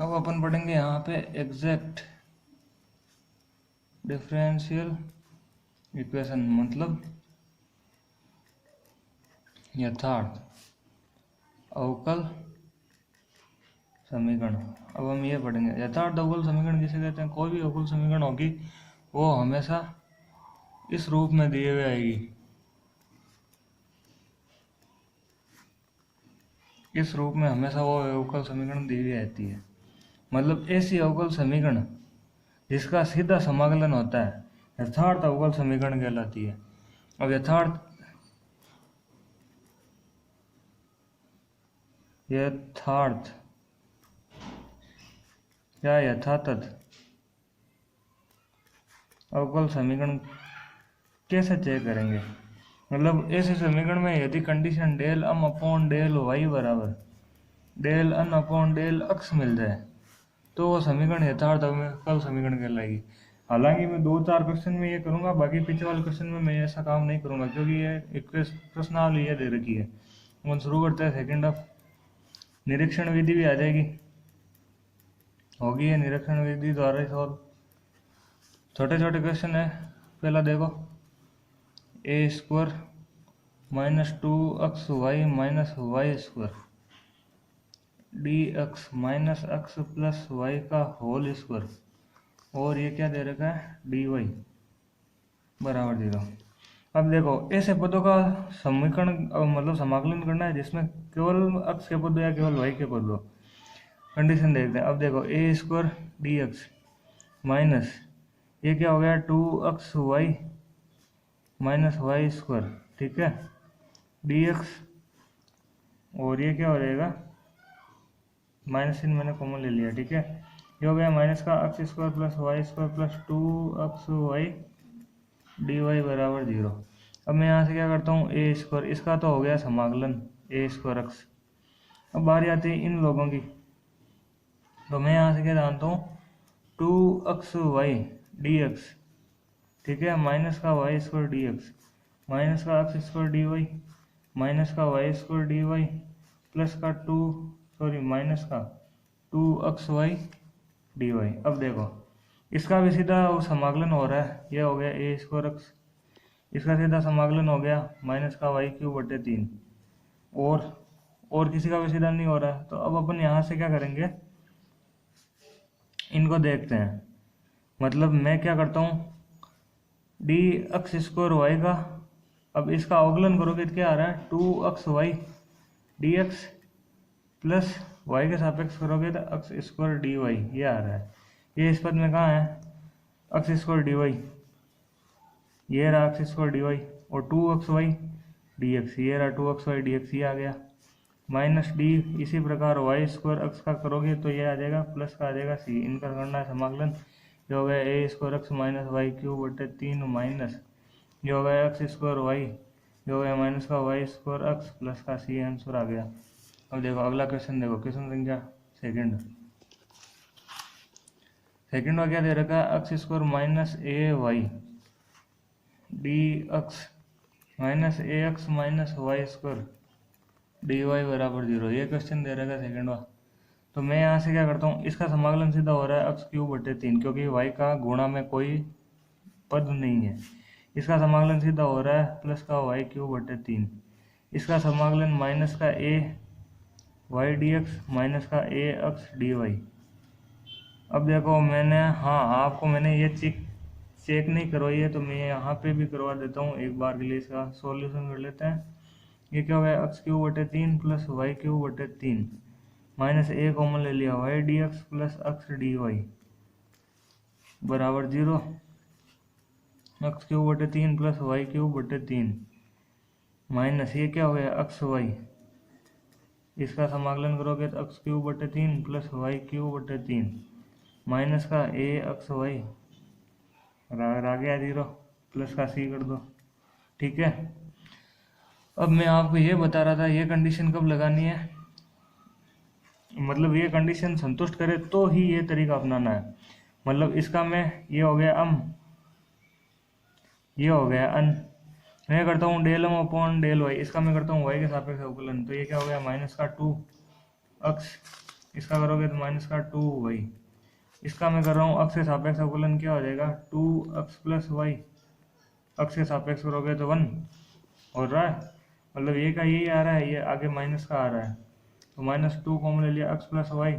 अब अपन पढ़ेंगे यहाँ पे एग्जैक्ट डिफरेंशियल इक्वेशन, मतलब यथार्थ अवकल समीकरण। अब हम ये पढ़ेंगे यथार्थ अवकल समीकरण किसे कहते हैं। कोई भी अवकल समीकरण होगी वो हमेशा इस रूप में दिए हुए आएगी, इस रूप में हमेशा वो अवकल समीकरण दी हुई रहती है। मतलब ऐसी अवकल समीकरण जिसका सीधा समाकलन होता है यथार्थ अवकल समीकरण कहलाती है। अब यथार्थ या यथातथ अवकल समीकरण कैसे चेक करेंगे। मतलब ऐसे समीकरण में यदि condition del m upon del y बराबर del n upon del x मिल जाए तो वो समीकरण यथार्थ अवकल समीकरण कहलाएगी। हालांकि मैं 2-4 क्वेश्चन में ये करूंगा, बाकी पीछे वाले क्वेश्चन में मैं ऐसा काम नहीं करूंगा क्योंकि ये एक प्रश्नावली ये दे रखी है। हम शुरू करते हैं सेकेंड ऑफ निरीक्षण विधि भी आ जाएगी, होगी है निरीक्षण विधि द्वारा सॉल्व। छोटे छोटे क्वेश्चन है। पहला देखो A square minus 2xy minus Y square D x minus X plus Y का होल स्क्वायर, और ये क्या दे रखा है डी वाई बराबर 0। अब देखो ऐसे पदों का समीकरण मतलब समाकलन करना है जिसमें केवल x के पद या केवल y के पद हो। कंडीशन देखते हैं। अब देखो A square D x minus ये क्या हो गया 2xy माइनस वाई स्क्वायर, ठीक है, डी एक्स, और ये क्या हो जाएगा माइनस इन मैंने कॉमन ले लिया, ठीक है, ये हो गया माइनस का x square plus Y square plus 2xy d Y बराबर 0। अब मैं यहाँ से क्या करता हूँ ए स्क्वायर, इसका तो हो गया समाकलन ए स्क्वायर एक्स। अब बारी आती है इन लोगों की, तो मैं यहाँ से क्या जानता हूँ 2xy डी एक्स, ठीक है, माइनस का Y square D x minus का x square D Y minus का Y square D Y plus का माइनस का 2xy डी वाई। अब देखो इसका भी सीधा समाकलन हो रहा है, यह हो गया ए स्क्वायर एक्स, इसका सीधा समाकलन हो गया माइनस का वाई क्यूब बटे 3, और किसी का भी सीधा नहीं हो रहा है। तो अब अपन यहाँ से क्या करेंगे इनको देखते हैं। मतलब मैं क्या करता हूँ डी एक्स स्क्वायर वाई का, अब इसका अवकलन करोगे तो क्या आ रहा है 2xy D x plus Y के सापेक्ष करोगे तो एक्स स्क्वायर डी वाई, ये आ रहा है। ये इस पद में कहाँ है एक्स स्क्वायर डी वाई, ये रहा एक्स स्क्वायर डी वाई, और 2xy डी एक्स, ये रहा 2xy डी एक्स, ये आ गया माइनस डी। इसी प्रकार वाई स्क्वायर एक्स का करोगे तो ये आ जाएगा प्लस का आ जाएगा सी, इनका करना है समाकलन। ये हो गया A square X minus Y cube बटे 3 माइनस ये हो गया एक्स स्क्वायर वाई, ये हो गया माइनस का वाई स्क्वायर एक्स प्लस का सी, आंसर आ गया। अब देखो अगला क्वेश्चन, देखो क्वेश्चन संख्या सेकंड में क्या दे रखा है x square minus A Y D x minus A X minus Y square D Y बराबर 0, ये क्वेश्चन दे रखा है सेकंड वा। तो मैं यहाँ से क्या करता हूँ इसका समाकलन सीधा हो रहा है एक्स क्यूब बटे 3, क्योंकि वाई का गुणा में कोई पद नहीं है, इसका समाकलन सीधा हो रहा है प्लस का वाई क्यूब बटे 3, इसका समाकलन माइनस का ए वाई डी एक्स माइनस का ए एक्स डी वाई। अब देखो मैंने आपको मैंने ये चेक नहीं करवाई है, तो मैं यहाँ पे भी करवा देता हूँ एक बार के लिए। इसका सॉल्यूशन कर लेते हैं। ये क्या हो गया एक्स क्यूब बटे 3 प्लस वाई क्यूब बटे 3 माइनस ए कॉमन ले लिया y D x plus x D Y बराबर 0। एक्स क्यूब बटे 3 प्लस वाई क्यूब बटे 3 माइनस ये क्या हो गया एक्स वाई, इसका समाकलन करोगे तो एक्स क्यूब बटे 3 प्लस वाई क्यूब बटे 3 माइनस का ए एक्स वाई आ गया 0 प्लस का सी कर दो, ठीक है। अब मैं आपको ये बता रहा था ये कंडीशन कब लगानी है, मतलब ये कंडीशन संतुष्ट करे तो ही ये तरीका अपनाना है। मतलब इसका मैं ये हो गया ये हो गया मैं करता हूँ del M upon del y, इसका मैं करता हूँ वाई के सापेक्ष अवकलन, तो ये क्या हो गया माइनस का 2x इसका करोगे तो माइनस का 2y। इसका मैं कर रहा हूँ अक्ष के सापेक्ष अवकलन, क्या हो जाएगा 2x प्लस वाई। अक्ष के सापेक्ष करोगे तो 1 हो रहा है, मतलब ये का यही आ रहा है, ये आगे माइनस का आ रहा है, तो -2 कॉमन ले लिया, x plus y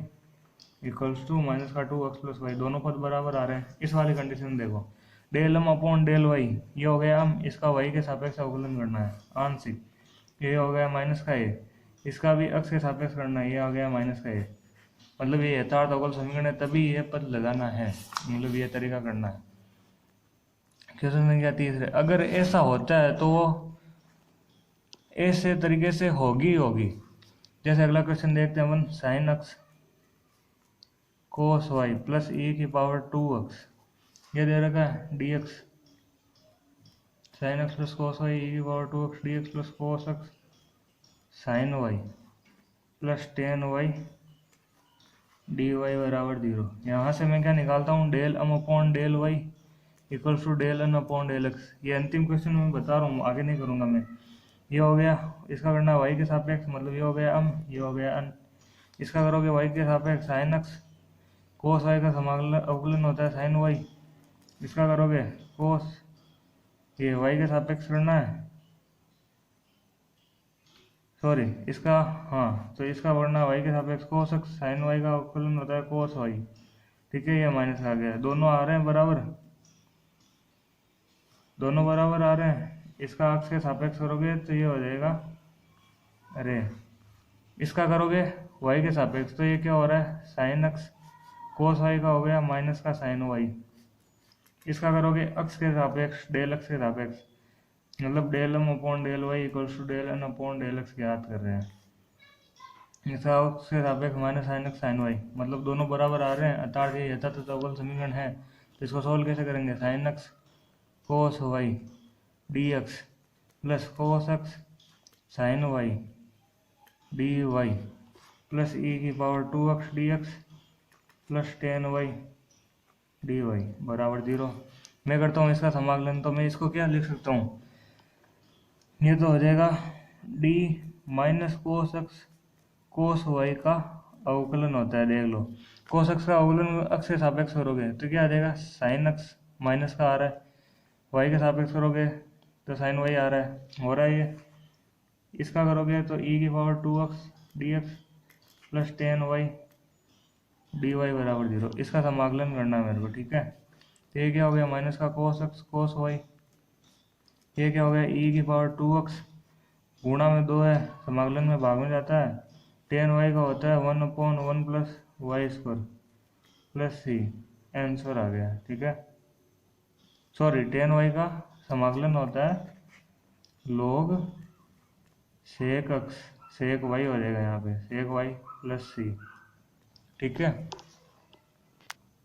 equals to minus का 2x प्लस वाई, दोनों पद बराबर आ रहे हैं। इस वाली कंडीशन देखो, del M upon del y, ये हो गया हम, इसका वाई के सापेक्ष अवकलन करना है आंशिक, ये हो गया माइनस का ए, इसका भी अक्ष के सापेक्ष करना है, ये आ गया माइनस का ए, मतलब ये यथार्थ अवकल समीकरण है, तभी ये पद लगाना है, मतलब ये तरीका करना है। क्वेश्चन संख्या 30, अगर ऐसा होता है तो वो ऐसे तरीके से होगी। जैसे अगला क्वेश्चन देखते हैं अपन, sine X cos Y plus ई की पावर 2x, ये दे रखा है dx, sine X plus cos Y ई की power 2x dx plus cos X sine Y plus ten Y D Y बराबर 0। यहाँ से मैं क्या निकालता हूँ, del M upon del Y equals to del N upon del X. ये अंतिम क्वेश्चन मैं बता रहा हूँ, आगे नहीं करूँगा मैं। ये हो गया, इसका करना वाई के सापेक्ष, मतलब ये हो गया एम, ये हो गया एन। इसका करोगे वाई के सापेक्ष साइन एक्स, कोस वाई का समाकलन अवकलन होता है साइन वाई, इसका करोगे कोस, ये वाई के सापेक्ष करना है, सॉरी इसका, हाँ तो इसका बढ़ना वाई के सापेक्ष कोस एक्स, साइन वाई का अवकलन होता है कोस वाई, ठीक है, ये माइनस आ गया, दोनों आ रहे हैं बराबर, दोनों बराबर आ रहे हैं। इसका अक्ष के सापेक्ष करोगे तो ये हो जाएगा, अरे इसका करोगे वाई के सापेक्ष, तो ये क्या हो रहा है, साइन एक्स कोस वाई का हो गया माइनस का साइन वाई। इसका करोगे अक्ष के सापेक्ष, डेल एक्स के सापेक्ष, मतलब del M upon del Y equals to del N upon del x याद कर रहे हैं। इसका अक्ष के सापेक्ष minus sine x sine y, मतलब दोनों बराबर आ रहे हैं, अर्थात ये यथार्थ अवकल समीकरण है। तो इसको सोल्व कैसे करेंगे, sine X cos Y D x plus cos X sine Y D Y plus ई की power 2x D x plus ten Y D Y बराबर 0। मैं करता हूँ इसका समाकलन, तो मैं इसको क्या लिख सकता हूँ, ये तो हो जाएगा D minus cos x cos Y का अवकलन होता है, देख लो कोस एक्स का अवकलन एक्स के सापेक्ष करोगे तो क्या आ जाएगा, साइन एक्स माइनस का आ रहा है, वाई के सापेक्ष करोगे तो साइन वाई आ रहा है, हो रहा है ये। इसका करोगे तो ई की power 2x D x plus ten Y D Y बराबर 0। इसका समाकलन करना है मेरे को, ठीक है। तो ये क्या हो गया, माइनस का कोस एक्स कोस वाई, ये क्या हो गया ई की पावर 2x, गुणा में 2 है, समाकलन में भाग में जाता है, टेन वाई का होता है 1/1 प्लस वाई स्क्वायर प्लस सी, आंसर आ गया, ठीक है। सॉरी, टेन वाई का समाकलन होता है log sec x sec y हो जाएगा, यहाँ पे सेक वाई प्लस सी, ठीक है।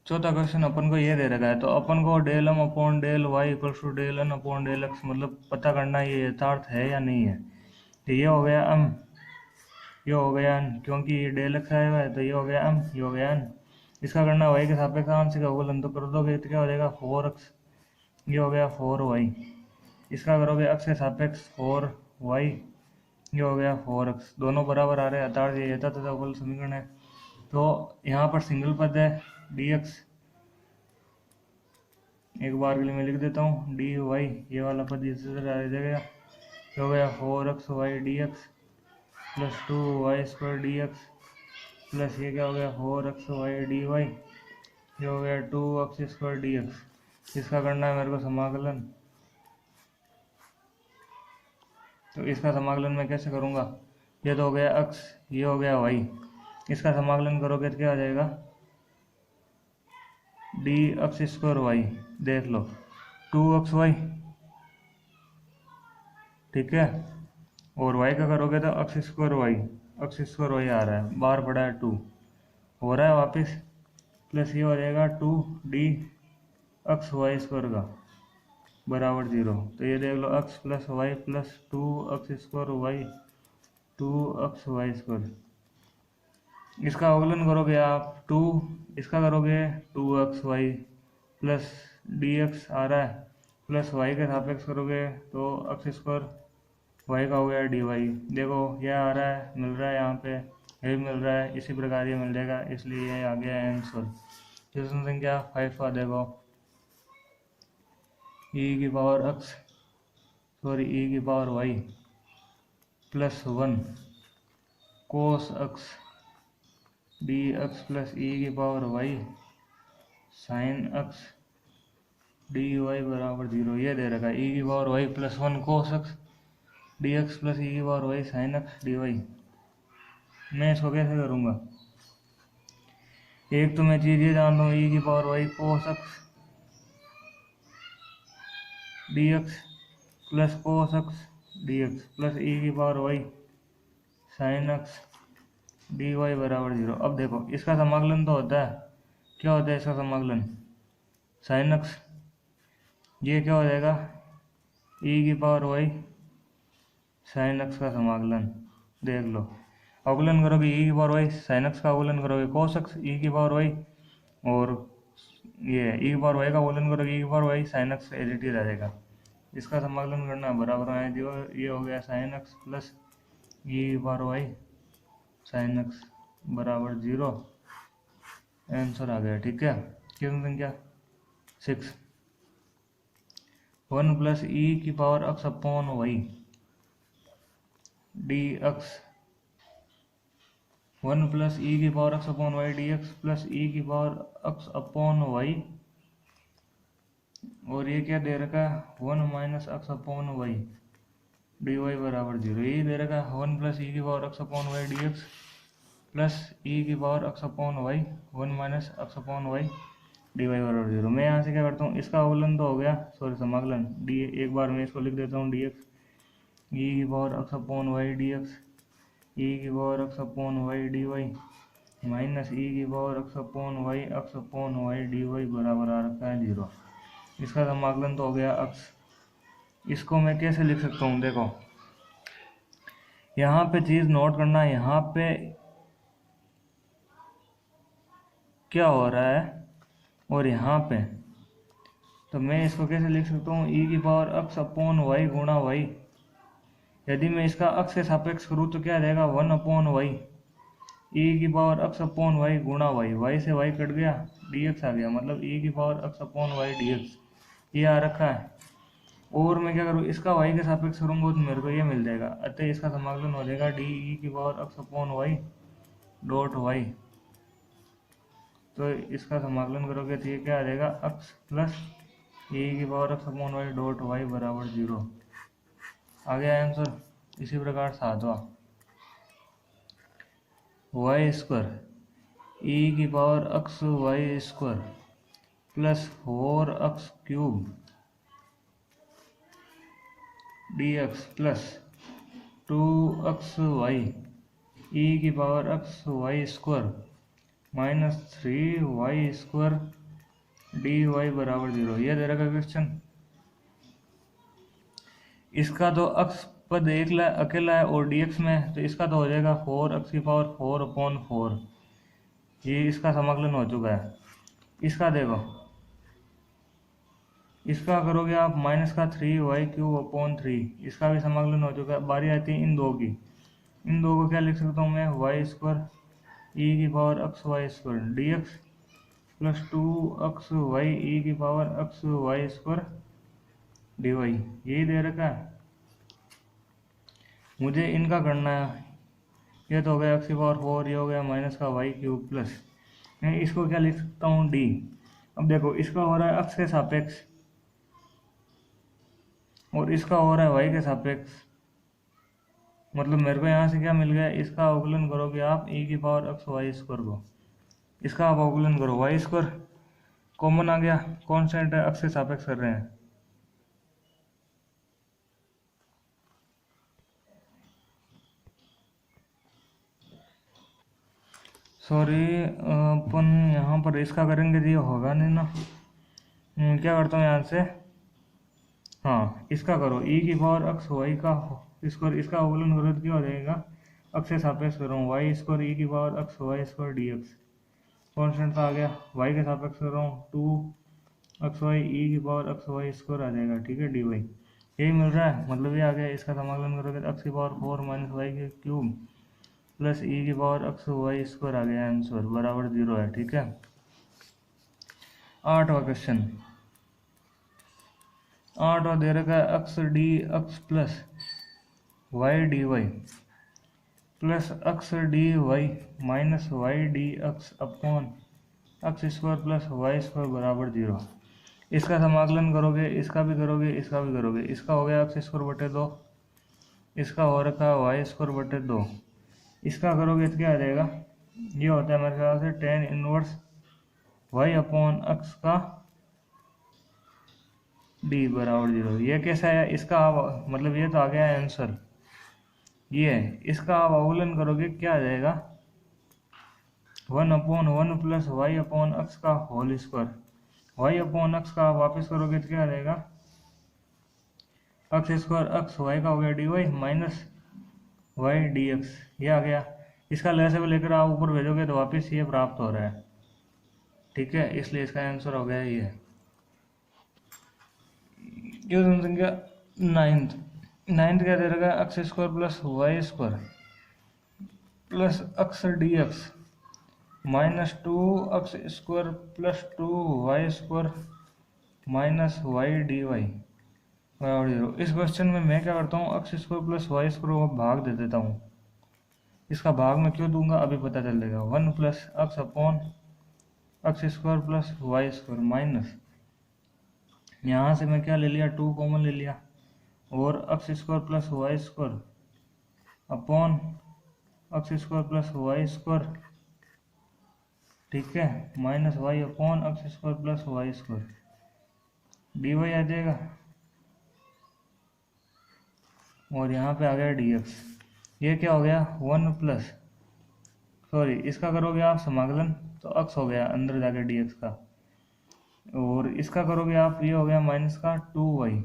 चौथा क्वेश्चन अपन को ये दे रखा है, तो अपन को del M upon del Y equals to del N upon del x, मतलब पता करना है ये यथार्थ है या नहीं है। तो ये हो गया एम, ये हो गया एन, क्योंकि ये डेल एक्स आया हुआ है, तो ये हो गया एम, ये हो गया एन। इसका करना वाई के सापेक्ष आंशिक अवकलन, तो कर दोगे तो क्या हो जाएगा 4x, ये हो गया 4y। इसका करोगे एक्स के सापेक्ष 4y, ये हो गया 4x, दोनों बराबर आ रहे हैं, अर्थात ये यथार्थ अवकल समीकरण है। तो यहाँ पर सिंगल पद है dx, एक बार के लिए मैं लिख देता हूँ dy, ये वाला पद इस तरह आ जाएगा, ये हो गया 4xy dx plus 2y square dx plus ये क्या हो गया 4xy dy, ये हो गया 2x स्क्वायर dx। इसका करना है मेरे को समाकलन, तो इसका समाकलन मैं कैसे करूँगा, ये तो हो गया x, ये हो गया y, इसका समाकलन करोगे तो क्या आ जाएगा डी एक्स स्क्वायर वाई, देख लो 2xy, ठीक है, और y का करोगे तो एक्स स्क्वायर वाई आ रहा है, बाहर पड़ा है 2, हो रहा है वापस, प्लस ये हो जाएगा 2 डी एक्स वाई स्क्वायर का बराबर 0। तो ये देख लो x plus y plus 2x square y 2x y square, इसका अवकलन करोगे आप 2, इसका करोगे 2xy प्लस dx आ रहा है, प्लस y के सापेक्ष करोगे तो x स्क्वायर y का हो गया dy, देखो यह आ रहा है, मिल रहा है यहाँ पे ये मिल रहा है, इसी प्रकार ये मिल जाएगा, इसलिए ये आ गया आंसर। क्वेश्चन संख्या 5 का देखो, ई की power Y plus 1 cos X D x plus ई की power Y sine X D Y बराबर 0। ये दे रखा है ई की power Y plus 1 cos X D x plus ई की power Y sine X D Y. मैं इसको कैसे करूँगा? एक तो मैं चीज़ ये जानता हूँ, ई की power Y cos X D x plus cos X D x plus ई की power Y sine X D Y बराबर 0। अब देखो इसका समाकलन तो होता है, क्या होता है इसका समाकलन? साइन एक्स, ये क्या हो जाएगा? ई की पावर वाई साइन एक्स का समाकलन। देख लो, अवकलन करोगे ई की पावर वाई साइन एक्स का अवकलन करोगे कोस एक्स ई की पावर वाई, और ये ई की पावर वाई का अवकलन करोगे ई की power Y sine X as it is आ जाएगा। इसका समाकलन करना बराबर है जो ये हो गया साइन एक्स प्लस ई की पावर वाई साइन एक्स बराबर 0। आंसर आ गया, ठीक है। क्वेश्चन संख्या 6, 1 प्लस ई की power x upon Y D X, 1 plus ई की power x upon Y D x plus ई की पावर एक्स अपॉन वाई, और ये क्या दे रखा है? 1 minus x upon Y D Y बराबर 0। ये दे रखा है 1 प्लस ई की power x upon Y D x plus ई की power x upon Y 1 minus x upon Y D Y बराबर 0। मैं यहाँ से क्या करता हूँ, इसका अवकलन तो हो गया, सॉरी समाकलन डी, एक बार मैं इसको लिख देता हूँ डी एक्स ई की power x upon Y D X E की power x upon Y D Y minus E की power x upon Y D Y बराबर आ रखा है 0। इसका समाकलन तो हो गया एक्स। इसको मैं कैसे लिख सकता हूँ? देखो यहाँ पे चीज़ नोट करना, यहाँ पे क्या हो रहा है और यहाँ पे, तो मैं इसको कैसे लिख सकता हूँ? ई की पावर एक्स अपॉन वाई गुणा वाई। यदि मैं इसका एक्स के सापेक्ष करूँ तो क्या रहेगा? 1 अपॉन वाई ई की पावर एक्स अपॉन वाई गुणा वाई, वाई से वाई कट गया, डी एक्स आ गया, मतलब ई की power x upon Y D x ये आ रखा है। और मैं क्या करूँ, इसका वाई के सापेक्ष करूँगा तो मेरे को ये मिल जाएगा, अतः इसका समाकलन हो जाएगा डी ई की power x upon y dot y. तो इसका समाकलन करोगे तो ये क्या आ जाएगा? एक्स प्लस ई की power x upon y dot y बराबर 0। आ गया आंसर। इसी प्रकार 7वां, वाई स्क्वायर ई की power x y square plus 4x cube d x plus 2xy e की power x y square minus 3y square D Y बराबर 0। यह दे रखा question. इसका तो x पद अकेला है और dx में, तो इसका तो हो जाएगा 4x की पावर 4 अपॉन 4। ये इसका समाकलन हो चुका है। इसका देखो, इसका करोगे आप माइनस का 3y क्यूब अपॉन 3, इसका भी समाकलन हो चुका है। बारी आती है इन दो की, इन दो को क्या लिख सकता हूँ मैं? वाई स्क्वायर ई की power x y square D x plus 2xy e की power x y square D y. यही दे रखा है, मुझे इनका करना है। ये तो हो गया एक्स की पावर 4, ये हो गया माइनस का वाई क्यूब प्लस, मैं इसको क्या लिख सकता हूँ? डी। अब देखो इसका हो रहा है एक्स के सापेक्ष और इसका हो रहा है वाई के सापेक्ष, मतलब मेरे को यहाँ से क्या मिल गया? इसका अवकलन करोगे आप ई की पावर एक्स वाई स्क्वायर को, इसका आप अवकलन करो, वाई स्क्वायर कॉमन आ गया, कांस्टेंट है, एक्स के सापेक्ष कर रहे हैं। सॉरी, अपन यहाँ पर इसका करेंगे तो ये होगा नहीं ना। क्या करता हूँ यहाँ से, हाँ इसका करो ई की पावर एक्स वाई का स्क्वायर, इसका अवकलन करो तो क्या हो जाएगा? एक्स के सापेक्ष कर रहा हूँ, वाई स्क्वायर ई की power x y square D x, constant का आ गया, वाई के सापेक्ष कर रहा हूँ 2xy ई की पावर एक्स वाई स्क्वायर आ जाएगा, ठीक है, डी वाई। यही मिल रहा है, मतलब ये आ गया। इसका समाकलन करोगे तो एक्स की पावर 4 माइनस वाई के क्यूब प्लस ई की पावर एक्स वाई स्क्वायर आ गया आंसर बराबर 0 है। ठीक है, 8वां क्वेश्चन। 8वां दे रखा है x D x plus Y D Y plus x D Y minus y D x upon x square plus Y square बराबर 0। इसका समाकलन करोगे, इसका भी करोगे, इसका भी करोगे। इसका हो गया एक्स स्क्वायर बटे 2, इसका हो रखा है वाई स्क्वायर बटे 2। इसका करोगे तो क्या आ जाएगा, ये होता है मेरे ख्याल से tan inverse y upon x का डी बराबर 0। ये कैसा है, इसका आप मतलब ये तो आ गया है आंसर, ये है। इसका आप अवकलन करोगे क्या आ जाएगा, 1/1 प्लस वाई अपॉन एक्स का whole square. Y upon x का आप वापस करोगे तो क्या आ जाएगा, एक्स स्क्वायर एक्स वाई का हो गया d Y minus y D x, ये आ गया। इसका लहसे में लेकर आप ऊपर भेजोगे तो वापस ये प्राप्त हो रहा है। ठीक है, इसलिए इसका आंसर हो गया ये। क्वेश्चन संख्या 9 क्या दे रखा है, x square plus Y square plus x D x minus 2 x square plus 2 y square minus y D Y बराबर 0। इस क्वेश्चन में मैं क्या करता हूँ, x square plus Y square को भाग दे देता हूँ। इसका भाग में क्यों दूंगा अभी पता चल जाएगा। 1 plus x upon x square plus Y square minus, यहाँ से मैं क्या ले लिया, 2 कॉमन ले लिया, और X square plus Y square upon x square plus Y square, ठीक है, minus Y upon x square plus Y square D Y आ जाएगा, और यहाँ पे आ गया डी एक्स। ये क्या हो गया, 1 प्लस सॉरी इसका करोगे आप समाकलन तो एक्स हो गया अंदर जाके डी एक्स का, और इसका करोगे आप ये हो गया माइनस का 2y।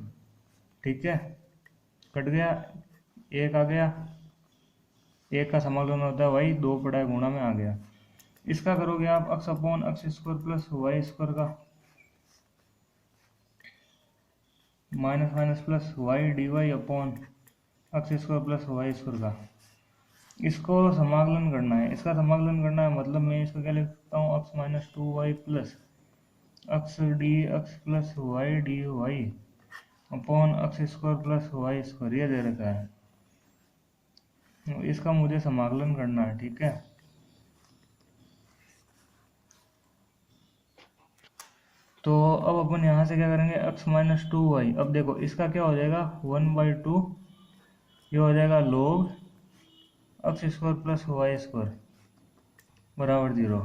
ठीक है, कट गया, एक आ गया, एक का समाकलन होता है वाई, 2 पड़ा है गुणा में आ गया। इसका करोगे आप X upon x square plus Y square का minus minus plus Y D Y upon x square plus Y square का। इसको समाकलन करना है, इसका समाकलन करना है, मतलब मैं इसको क्या लिख सकता हूँ, x minus 2y plus x D x plus Y D Y upon x square plus Y square, ये दे रखा है। इसका मुझे समाकलन करना है। ठीक है, तो अब अपन यहाँ से क्या करेंगे, x माइनस 2y। अब देखो इसका क्या हो जाएगा, 1/2, ये हो जाएगा log x square plus Y square बराबर 0।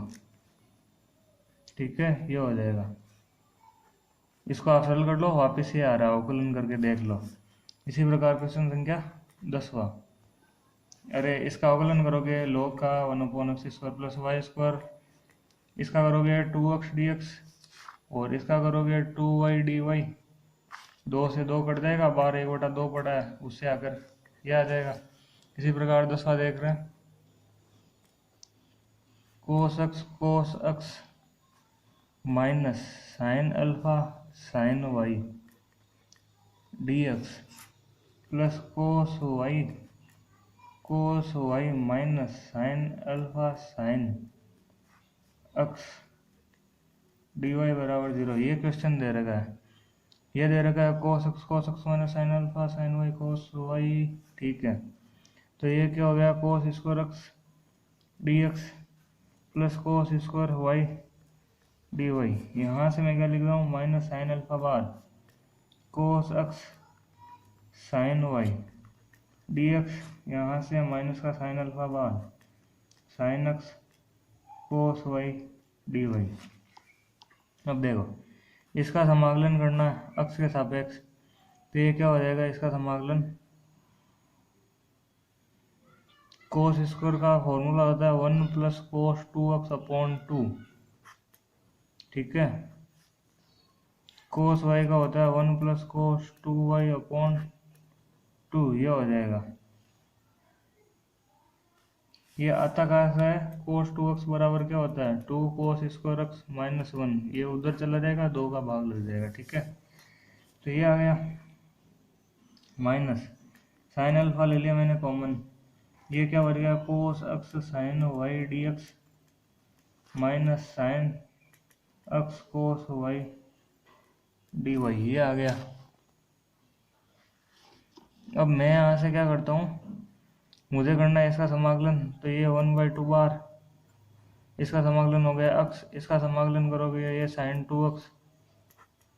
ठीक है, ये हो जाएगा। इसको आप सरल कर लो, वापस ये आ रहा है, अवकलन करके देख लो। इसी प्रकार क्वेश्चन संख्या 10वां। अरे इसका अवकलन करोगे log का 1/x square plus Y square, इसका करोगे 2x dx, और इसका करोगे 2y dy, 2 से 2 कट जाएगा, 12/2 पड़ा है, उससे आकर यह आ जाएगा। इसी प्रकार 10वां देख रहे हैं, cos x minus sine alpha sine y dx plus cos y minus sine alpha sine x dy बराबर 0। ये क्वेश्चन दे रखा है, ये दे रखा है cos x minus sine alpha sign y cos y। ठीक है, तो ये क्या हो गया, cos square x dx plus cos square y dy। यहाँ से मैं क्या लिख रहा हूँ, माइनस साइन अल्फा बार cos x sine y dx, यहाँ से माइनस का साइन अल्फा बार sine x cos y dy। अब देखो इसका समाकलन करना है x के सापेक्ष, तो ये क्या हो जाएगा, इसका समाकलन cos स्क्वायर का फॉर्मूला होता है 1 प्लस cos 2x अपॉन 2। ठीक है, cos y का होता है 1 प्लस cos 2y अपॉन 2, ये हो जाएगा। ये आता कहाँ से है, cos 2x बराबर क्या होता है, 2 cos स्क्वायर x माइनस 1, ये उधर चला जाएगा, 2 का भाग लग जाएगा। ठीक है, तो ये आ गया माइनस साइन अल्फा ले लिया मैंने कॉमन, ये क्या बन गया, cos X sine Y D x minus sine X cos Y D Y, ये आ गया। अब मैं यहाँ से क्या करता हूँ, मुझे करना है इसका समाकलन, तो ये 1/2 बार इसका समाकलन हो गया x, इसका समाकलन करोगे ये साइन 2x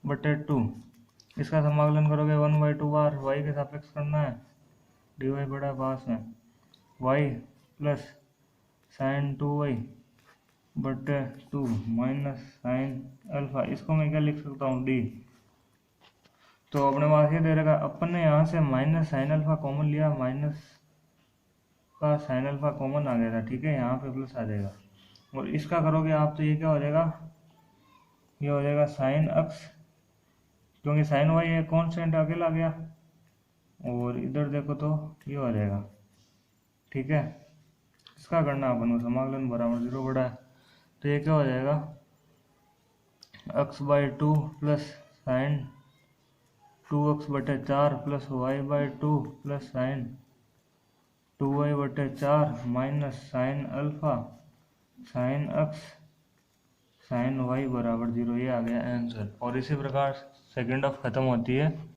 बटे 2, इसका समाकलन करोगे 1/2 बार y के सापेक्ष करना है, डी वाई बड़ा पास में y प्लस साइन 2y बटे 2 माइनस साइन अल्फा, इसको मैं क्या लिख सकता हूँ d। तो अपने पास ये दे रखा, अपन ने यहाँ से माइनस साइन अल्फा कॉमन लिया, माइनस का साइन अल्फा कॉमन आ गया था, ठीक है, यहाँ पे प्लस आ जाएगा। और इसका करोगे आप तो ये क्या हो जाएगा, ये हो जाएगा साइन एक्स, क्योंकि साइन वाई एक कॉन्स्टेंट अकेला आ गया, और इधर देखो तो ये हो जाएगा, ठीक है। इसका करना अपन को समाकलन बराबर 0 बड़ा है, तो ये क्या हो जाएगा x/2 प्लस साइन 2x बटे 4 plus y/2 plus sign 2y बटे 4 minus sine alpha sine x sine y बराबर 0, ये आ गया आंसर। और इसी प्रकार सेकेंड हाफ खत्म होती है।